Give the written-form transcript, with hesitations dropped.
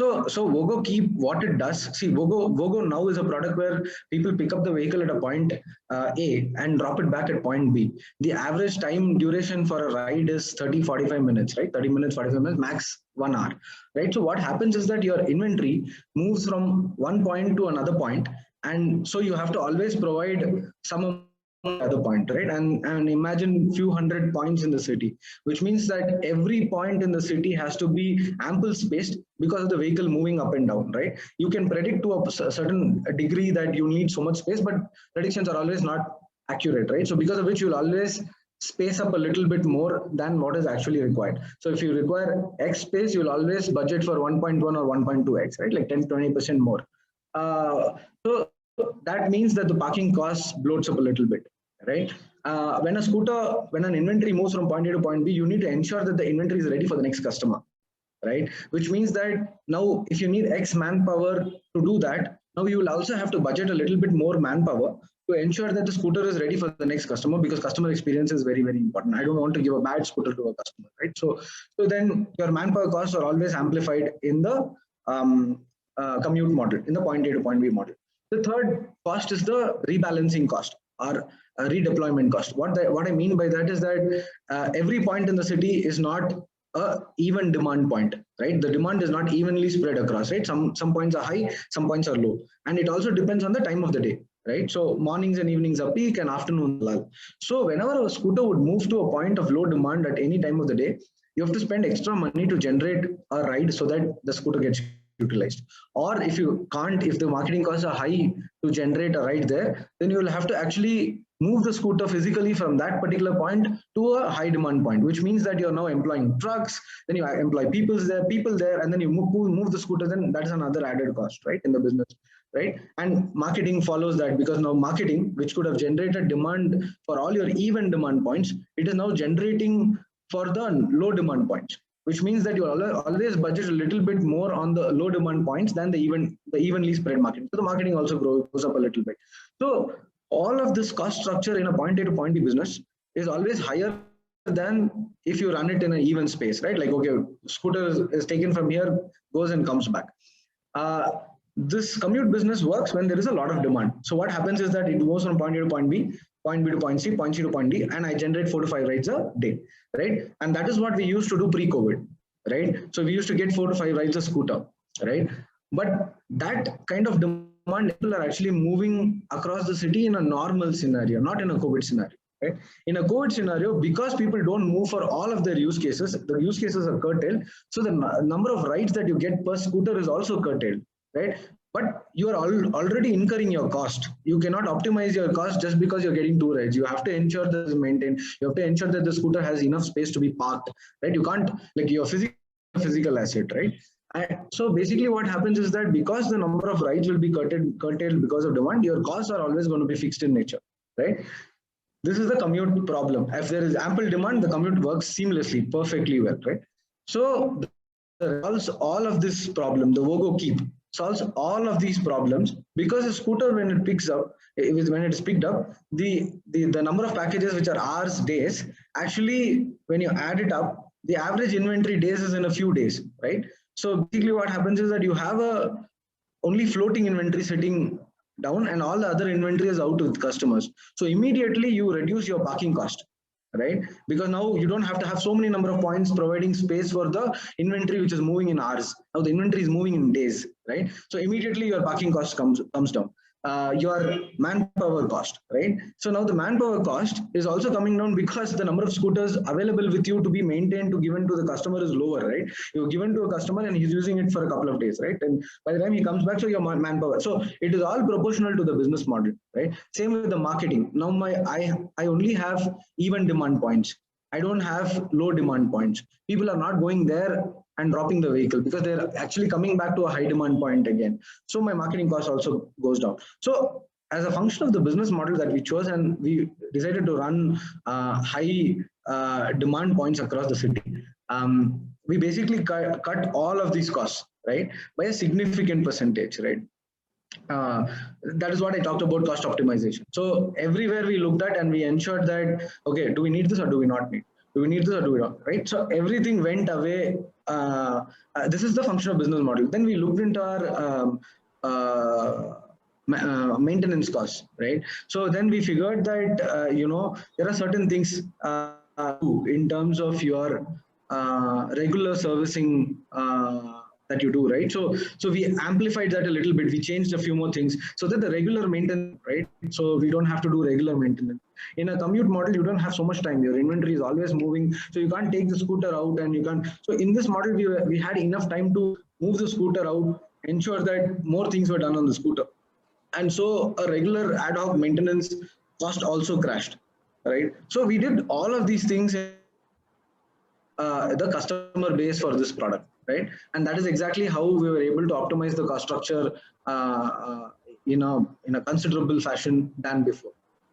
So Vogo Keep, what it does, see, Vogo now is a product where people pick up the vehicle at a point A and drop it back at point B. The average time duration for a ride is 30-45 minutes, right? 30 minutes, 45 minutes, max 1 hour, right? So what happens is that your inventory moves from one point to another point, and so you have to always provide some other point, right? And imagine few hundred points in the city, which means that every point in the city has to be ample spaced because of the vehicle moving up and down, right? You can predict to a certain degree that you need so much space, but predictions are always not accurate, right? So because of which you'll always space up a little bit more than what is actually required. So if you require X space, you'll always budget for 1.1 or 1.2X, right? Like 10-20% more. So that means that the parking cost bloats up a little bit, right? When an inventory moves from point A to point B, you need to ensure that the inventory is ready for the next customer, right? Which means that now if you need X manpower to do that, now you will also have to budget a little bit more manpower to ensure that the scooter is ready for the next customer, because customer experience is very, very important. I don't want to give a bad scooter to a customer, right? So then your manpower costs are always amplified in the commute model, in the point A to point B model. The third cost is the rebalancing cost or redeployment cost. What I mean by that is that every point in the city is not a even demand point, right? The demand is not evenly spread across, right? Some points are high, some points are low, and it also depends on the time of the day, right? So mornings and evenings are peak and afternoon lull. So whenever a scooter would move to a point of low demand at any time of the day, you have to spend extra money to generate a ride so that the scooter gets utilized. Or if you can't, if the marketing costs are high to generate a ride there, then you will have to actually move the scooter physically from that particular point to a high demand point, which means that you're now employing trucks, then you employ people there, and then you move the scooter, then that is another added cost, right, in the business, right? And marketing follows that, because now marketing, which could have generated demand for all your even demand points, it is now generating for the low demand points, which means that you always budget a little bit more on the low demand points than the evenly spread marketing. So the marketing also goes up a little bit. So all of this cost structure in a point A to point B business is always higher than if you run it in an even space, right? Like, okay, scooter is taken from here, goes and comes back. This commute business works when there is a lot of demand. So what happens is that it goes from point A to point B to point C, point C to point D, and I generate 4 to 5 rides a day, right? And that is what we used to do pre-COVID, right? So we used to get 4 to 5 rides a scooter, right? But that kind of demand, people are actually moving across the city in a normal scenario, not in a COVID scenario, right? In a COVID scenario, because people don't move for all of their use cases, the use cases are curtailed. So the number of rides that you get per scooter is also curtailed, right? But you are already incurring your cost. You cannot optimize your cost just because you're getting 2 rides. You have to ensure that it's maintained. You have to ensure that the scooter has enough space to be parked, right? You can't, like, your physical asset, right? And so basically what happens is that because the number of rides will be curtailed because of demand, your costs are always going to be fixed in nature, right? This is the commute problem. If there is ample demand, the commute works seamlessly, perfectly well, right? So solves all of this problem. The Vogo Keep solves all of these problems, because a scooter, when it picks up, when it is picked up, the number of packages, which are hours, days, actually when you add it up, the average inventory days is in a few days, right? So basically what happens is that you have only floating inventory sitting down, and all the other inventory is out with customers. So immediately you reduce your parking cost, right? Because now you don't have to have so many number of points providing space for the inventory which is moving in hours. Now the inventory is moving in days, right? So immediately your parking cost comes down. Your manpower cost, right? So now the manpower cost is also coming down because the number of scooters available with you to be maintained to given to the customer is lower, right? You're given to a customer and he's using it for a couple of days, right? And by the time he comes back, so your manpower. So it is all proportional to the business model, right? Same with the marketing. Now I only have even demand points. I don't have low demand points. People are not going there and dropping the vehicle because they're actually coming back to a high demand point again. So my marketing cost also goes down. So as a function of the business model that we chose, and we decided to run high demand points across the city, we basically cut all of these costs, right, by a significant percentage, right? That is what I talked about, cost optimization. So everywhere we looked at and we ensured that, okay, do we need this or do we not need? Do we need this or do we not? Right? So everything went away this is the functional business model. Then we looked into our maintenance costs, right? So then we figured that there are certain things in terms of your regular servicing that you do, right? So we amplified that a little bit. We changed a few more things so that the regular maintenance, right? So we don't have to do regular maintenance. In a commute model, you don't have so much time. Your inventory is always moving, so you can't take the scooter out, and you can't. So in this model, we had enough time to move the scooter out, ensure that more things were done on the scooter, and so a regular ad hoc maintenance cost also crashed, right? So we did all of these things the customer base for this product, right? And that is exactly how we were able to optimize the cost structure in a considerable fashion than before.